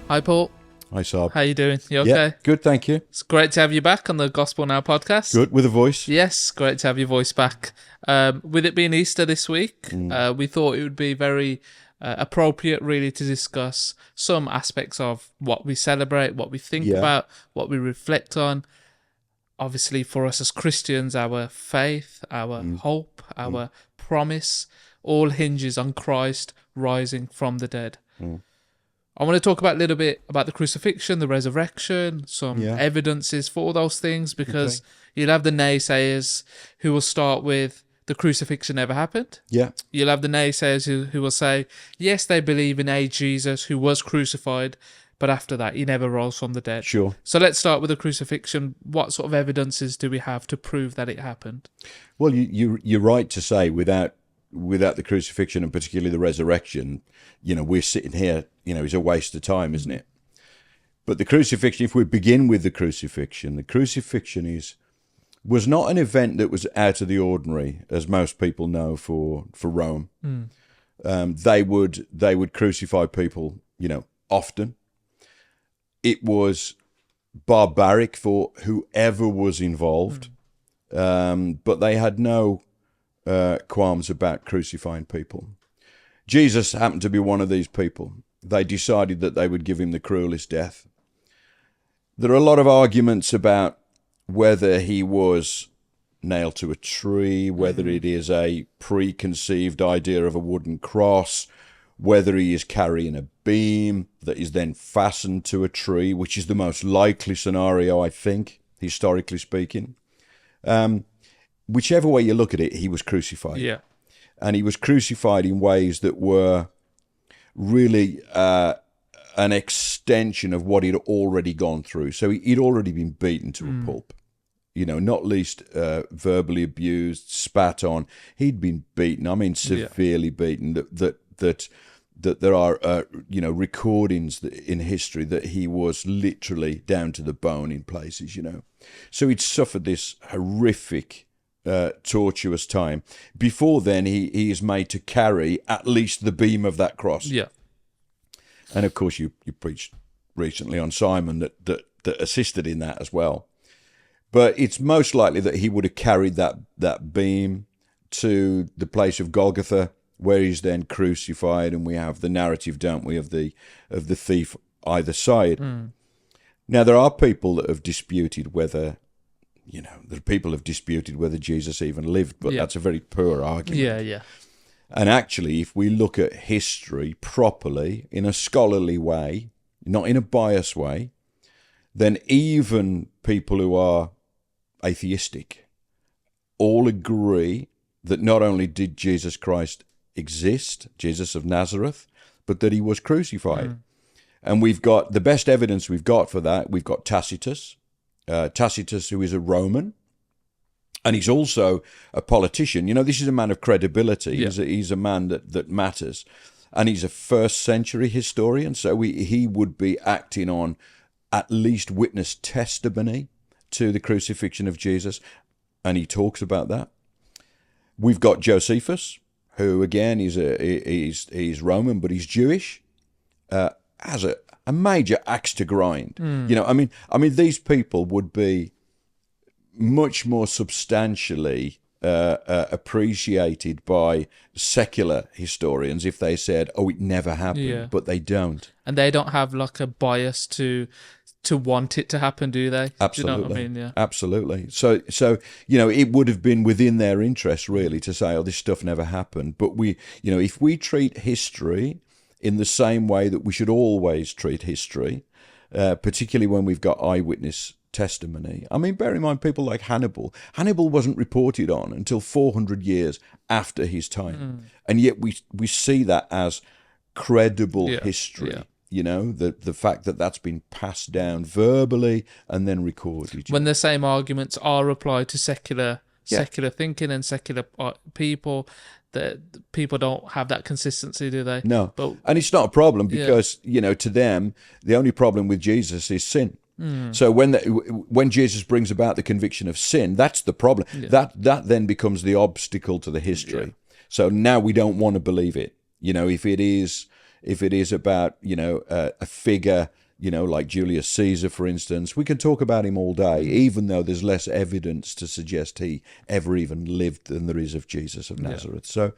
Hi, Paul. Hi, Sarb. How you doing? You okay? Yeah, good, thank you. It's great to have you back on the Gospel Now podcast. Good, with a voice. Yes, great to have your voice back. With it being Easter this week, we thought it would be very appropriate, really, to discuss some aspects of what we celebrate, what we think about, what we reflect on. Obviously, for us as Christians, our faith, our hope, our promise, all hinges on Christ rising from the dead. I want to talk about a little bit about the crucifixion, the resurrection, some evidences for those things, because you'll have the naysayers who will start with the crucifixion never happened. Yeah. You'll have the naysayers who will say, yes, they believe in a Jesus who was crucified, but after that, he never rose from the dead. Sure. So let's start with the crucifixion. What sort of evidences do we have to prove that it happened? Well, you're right to say without the crucifixion and particularly the resurrection, we're sitting here, it's a waste of time, isn't it? But the crucifixion, if we begin with the crucifixion was not an event that was out of the ordinary, as most people know for Rome. They would crucify people, often. It was barbaric for whoever was involved, but they had no qualms about crucifying people. Jesus happened to be one of these people. They decided that they would give him the cruelest death. There are a lot of arguments about whether he was nailed to a tree, whether it is a preconceived idea of a wooden cross, whether he is carrying a beam that is then fastened to a tree, which is the most likely scenario, I think, historically speaking. Whichever way you look at it, he was crucified. Yeah. And he was crucified in ways that were really an extension of what he'd already gone through. So he'd already been beaten to a pulp, not least verbally abused, spat on. He'd been beaten, severely beaten, that there are, recordings in history that he was literally down to the bone in places, So he'd suffered this horrific tortuous time. Before then, he is made to carry at least the beam of that cross. Yeah. And of course, you preached recently on Simon that assisted in that as well. But it's most likely that he would have carried that beam to the place of Golgotha, where he's then crucified, and we have the narrative, don't we, of the thief either side. Now, there are people that have disputed whether Jesus even lived, but that's a very poor argument. Yeah. And actually, if we look at history properly, in a scholarly way, not in a biased way, then even people who are atheistic all agree that not only did Jesus Christ exist, Jesus of Nazareth, but that he was crucified. And we've got the best evidence we've got for that. We've got Tacitus, who is a Roman, and he's also a politician. This is a man of credibility. Yeah. He's a man that matters, and he's a first-century historian, so he would be acting on at least witness testimony to the crucifixion of Jesus, and he talks about that. We've got Josephus, who again he's Roman, but he's Jewish, has a major axe to grind. These people would be much more substantially appreciated by secular historians if they said, "Oh, it never happened," but they don't. And they don't have like a bias to want it to happen, do they? Absolutely. Do you know what I mean? Yeah. Absolutely. So it would have been within their interest really to say, "Oh, this stuff never happened." But if we treat history in the same way that we should always treat history, particularly when we've got eyewitness testimony. Bear in mind people like Hannibal. Hannibal wasn't reported on until 400 years after his time. And yet we see that as credible history. Yeah. The fact that that's been passed down verbally and then recorded. When the same arguments are applied to secular thinking and secular people, that people don't have that consistency, do they? No. And it's not a problem because, to them, the only problem with Jesus is sin. So when Jesus brings about the conviction of sin, that's the problem. That then becomes the obstacle to the history. So now we don't want to believe it. If if it is about, a figure, like Julius Caesar, for instance. We can talk about him all day, even though there's less evidence to suggest he ever even lived than there is of Jesus of Nazareth. So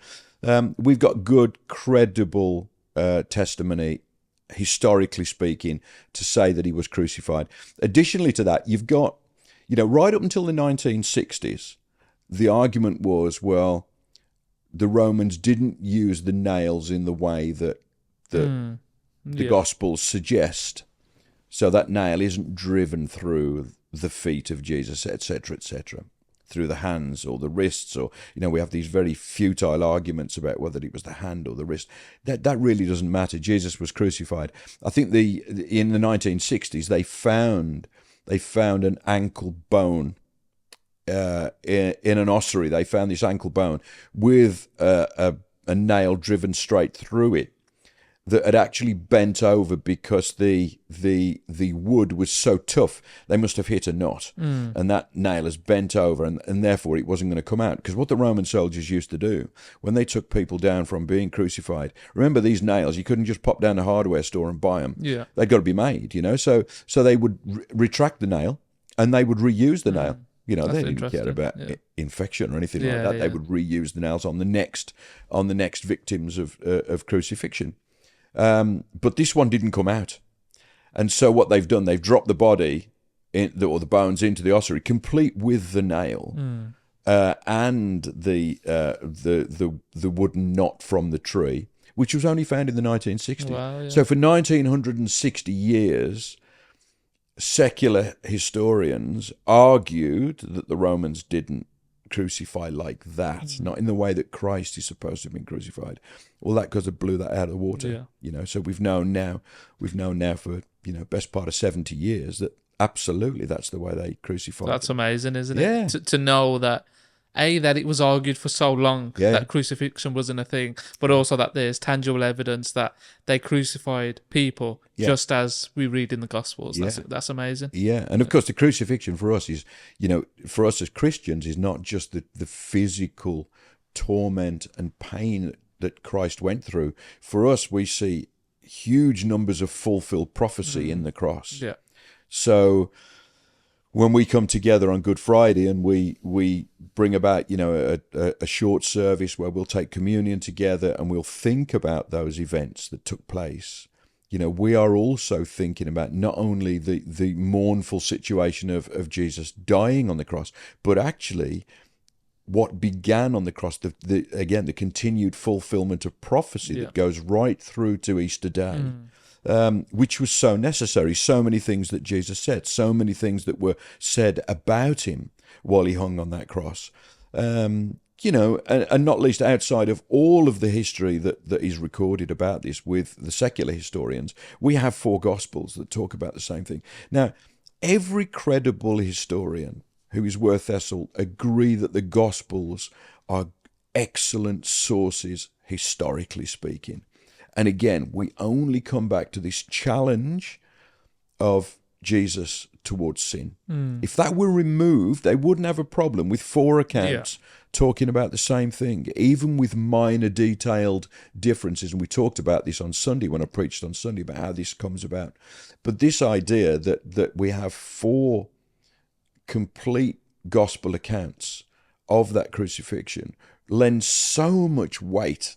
we've got good, credible testimony, historically speaking, to say that he was crucified. Additionally to that, you've got, right up until the 1960s, the argument was, well, the Romans didn't use the nails in the way that the Gospels suggest. So that nail isn't driven through the feet of Jesus, etc., etc., through the hands or the wrists, or, we have these very futile arguments about whether it was the hand or the wrist. That really doesn't matter. Jesus was crucified. I think in the 1960s they found an ankle bone in an ossuary. They found this ankle bone with a nail driven straight through it that had actually bent over because the wood was so tough. They must have hit a knot, and that nail has bent over, and therefore it wasn't going to come out. Because what the Roman soldiers used to do when they took people down from being crucified, remember, these nails, you couldn't just pop down the hardware store and buy them. Yeah, they'd got to be made. So they would retract the nail, and they would reuse the nail. They didn't care about infection or anything like that. They would reuse the nails on the next victims of crucifixion. But this one didn't come out, and so what they've done, they've dropped the body or the bones into the ossuary, complete with the nail and the wooden knot from the tree, which was only found in the 1960s. Wow, yeah. So for 1960 years, secular historians argued that the Romans didn't crucify like that, not in the way that Christ is supposed to have been crucified. Well, that because they blew that out of the water. So we've known now for best part of 70 years that absolutely that's the way they crucified. That's amazing, isn't it? Yeah. To know that that it was argued for so long that crucifixion wasn't a thing, but also that there's tangible evidence that they crucified people just as we read in the Gospels. That's amazing. Yeah, and of course the crucifixion for us is, for us as Christians, is not just the physical torment and pain that Christ went through. For us, we see huge numbers of fulfilled prophecy in the cross. Yeah. So when we come together on Good Friday and we bring about, a short service where we'll take communion together and we'll think about those events that took place, we are also thinking about not only the mournful situation of Jesus dying on the cross, but actually what began on the cross, the continued fulfillment of prophecy that goes right through to Easter Day. Which was so necessary. So many things that Jesus said, so many things that were said about him while he hung on that cross. And not least outside of all of the history that is recorded about this with the secular historians, we have 4 Gospels that talk about the same thing. Now, every credible historian who is worth their salt agree that the Gospels are excellent sources, historically speaking. And again, we only come back to this challenge of Jesus towards sin. If that were removed, they wouldn't have a problem with 4 accounts talking about the same thing, even with minor detailed differences. And we talked about this on Sunday when I preached on Sunday about how this comes about. But this idea that we have 4 complete gospel accounts of that crucifixion lends so much weight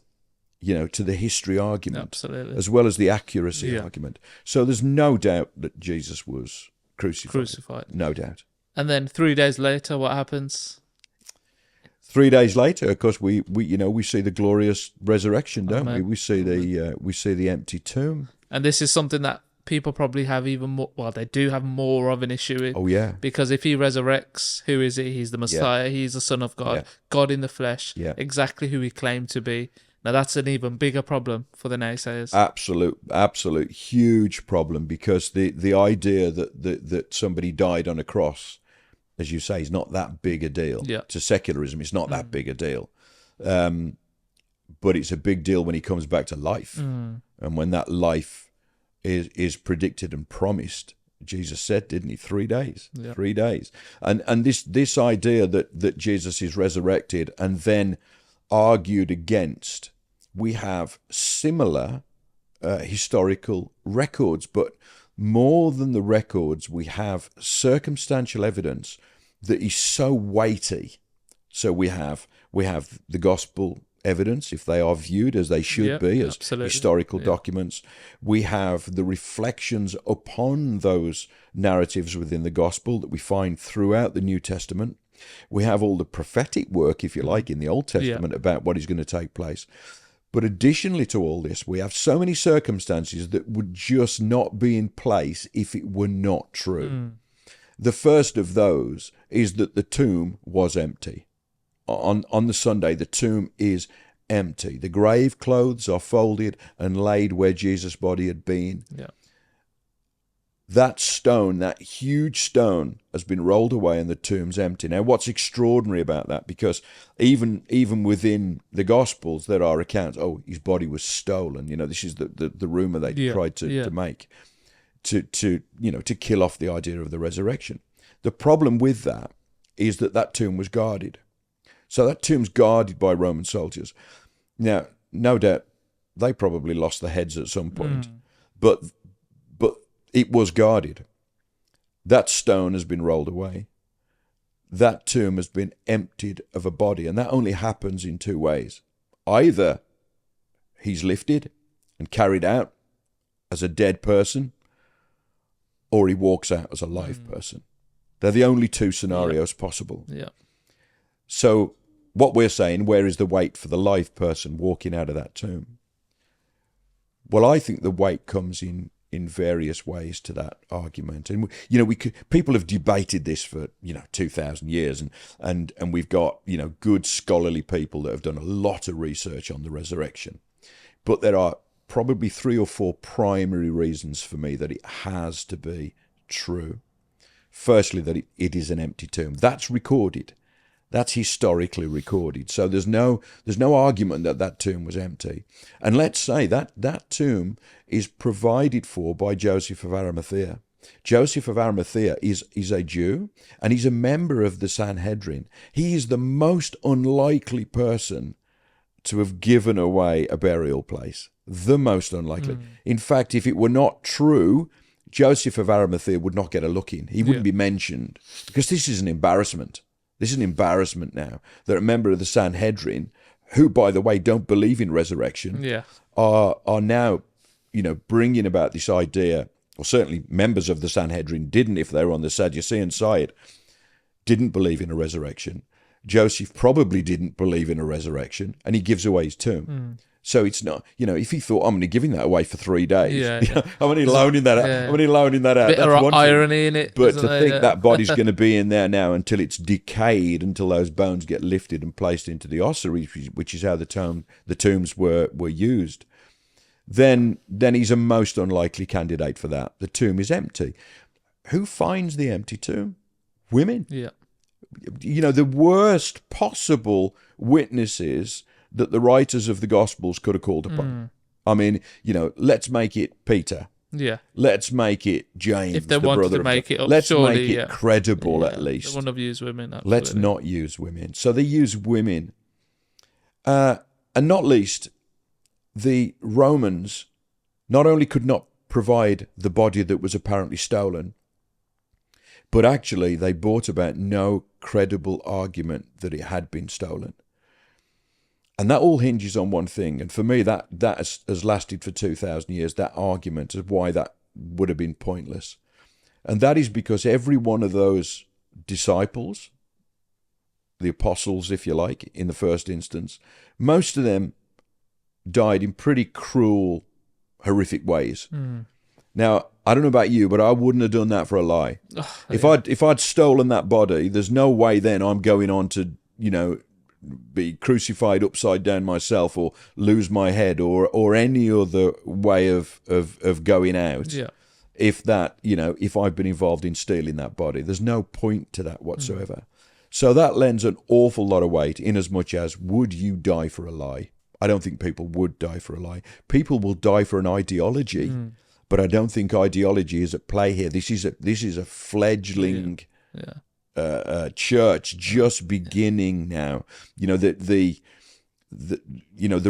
to the history argument, absolutely, as well as the accuracy argument. So there's no doubt that Jesus was crucified. No doubt. And then 3 days later, what happens? 3 days later, of course, we see the glorious resurrection, don't we? We see the empty tomb. And this is something that people probably have even more. Well, they do have more of an issue with. Oh yeah. Because if he resurrects, who is he? He's the Messiah. He's the Son of God. God in the flesh. Exactly who he claimed to be. Now, that's an even bigger problem for the naysayers. Absolute huge problem, because the idea that somebody died on a cross, as you say, is not that big a deal. To secularism, it's not that big a deal. But it's a big deal when he comes back to life. And when that life is predicted and promised. Jesus said, didn't he? 3 days. 3 days. And this idea that Jesus is resurrected and then argued against, we have similar historical records, but more than the records, we have circumstantial evidence that is so weighty. So we have the gospel evidence, if they are viewed as they should be, as historical documents. We have the reflections upon those narratives within the gospel that we find throughout the New Testament. We have all the prophetic work, if you like, in the Old Testament about what is going to take place. But additionally to all this, we have so many circumstances that would just not be in place if it were not true. The first of those is that the tomb was empty. On the Sunday, the tomb is empty. The grave clothes are folded and laid where Jesus' body had been. That stone, that huge stone, has been rolled away and the tomb's empty. Now, what's extraordinary about that, because even within the Gospels, there are accounts, his body was stolen. This is the rumor they tried to make to kill off the idea of the resurrection. The problem with that is that tomb was guarded. So that tomb's guarded by Roman soldiers. Now, no doubt, they probably lost their heads at some point, but it was guarded. That stone has been rolled away. That tomb has been emptied of a body, and that only happens in two ways. Either he's lifted and carried out as a dead person, or he walks out as a live person. They're the only two scenarios possible. So what we're saying, where is the weight for the live person walking out of that tomb? Well, I think the weight comes in various ways to that argument. And, people have debated this for, 2,000 years. And we've got, good scholarly people that have done a lot of research on the resurrection. But there are probably 3 or 4 primary reasons for me that it has to be true. Firstly, that it is an empty tomb. That's recorded. That's historically recorded. So there's no argument that tomb was empty. And let's say that tomb is provided for by Joseph of Arimathea. Joseph of Arimathea is a Jew, and he's a member of the Sanhedrin. He is the most unlikely person to have given away a burial place. The most unlikely. In fact, if it were not true, Joseph of Arimathea would not get a look in. He wouldn't be mentioned, because this is an embarrassment. This is an embarrassment now that a member of the Sanhedrin, who, by the way, don't believe in resurrection, are now, bringing about this idea, or certainly members of the Sanhedrin didn't, if they were on the Sadducean side, didn't believe in a resurrection. Joseph probably didn't believe in a resurrection, and he gives away his tomb. So it's not, if he thought, I'm only giving that away for 3 days, I'm only loaning that out. I'm only loaning that out. Bit That's of one irony thing. in it. But to think that body's going to be in there now until it's decayed, until those bones get lifted and placed into the ossuary, which is how the tombs were used, then he's a most unlikely candidate for that. The tomb is empty. Who finds the empty tomb? Women. The worst possible witnesses that the writers of the Gospels could have called upon. I mean, let's make it Peter. Let's make it James, if they the wanted brother to make it up, let's surely, make it credible at least. They wouldn't have used women. Absolutely. Let's not use women. So they use women. And not least, the Romans not only could not provide the body that was apparently stolen, but actually they brought about no credible argument that it had been stolen. And that all hinges on one thing. And for me, that has lasted for 2,000 years, that argument of why that would have been pointless. And that is because every one of those disciples, the apostles, if you like, in the first instance, most of them died in pretty cruel, horrific ways. Now, I don't know about you, but I wouldn't have done that for a lie. If I'd stolen that body, there's no way then I'm going on to, be crucified upside down myself, or lose my head, or any other way of going out. If I've been involved in stealing that body, there's no point to that whatsoever. So that lends an awful lot of weight, in as much as, would you die for a lie? I don't think people would die for a lie. People will die for an ideology, but I don't think ideology is at play here. This is a fledgling church just beginning now. The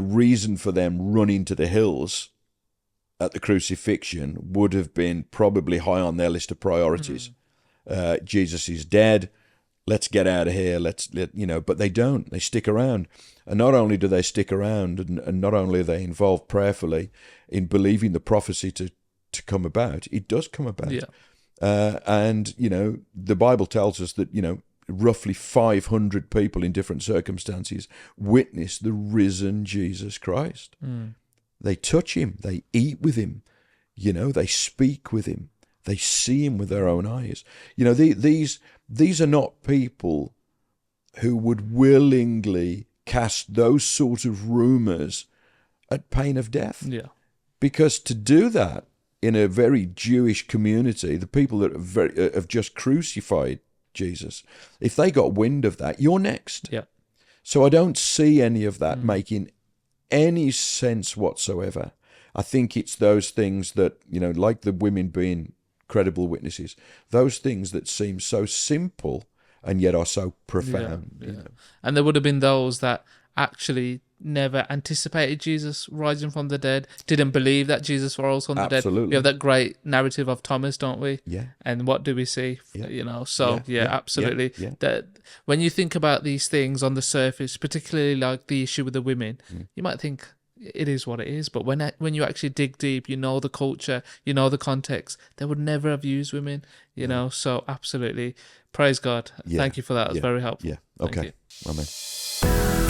reason for them running to the hills at the crucifixion would have been probably high on their list of priorities. Jesus is dead. Let's get out of here. But they don't. They stick around. And not only do they stick around, and not only are they involved prayerfully in believing the prophecy to come about, it does come about. Yeah. And, the Bible tells us that, roughly 500 people in different circumstances witness the risen Jesus Christ. They touch him. They eat with him. They speak with him. They see him with their own eyes. These are not people who would willingly cast those sort of rumors at pain of death. Yeah. Because to do that in a very Jewish community, the people that have just crucified Jesus, if they got wind of that, you're next. Yeah. So I don't see any of that making any sense whatsoever. I think it's those things that, like the women being credible witnesses, those things that seem so simple and yet are so profound. Yeah. And there would have been those that actually never anticipated Jesus rising from the dead, didn't believe that Jesus rose from the dead. We have that great narrative of Thomas, don't we? Yeah. And what do we see? Yeah. Absolutely. Yeah. That when you think about these things on the surface, particularly like the issue with the women, you might think it is what it is, but when you actually dig deep, the culture, the context, they would never have used women, so absolutely. Praise God. Thank you for that. It was very helpful. Yeah. Okay. Thank you. Amen.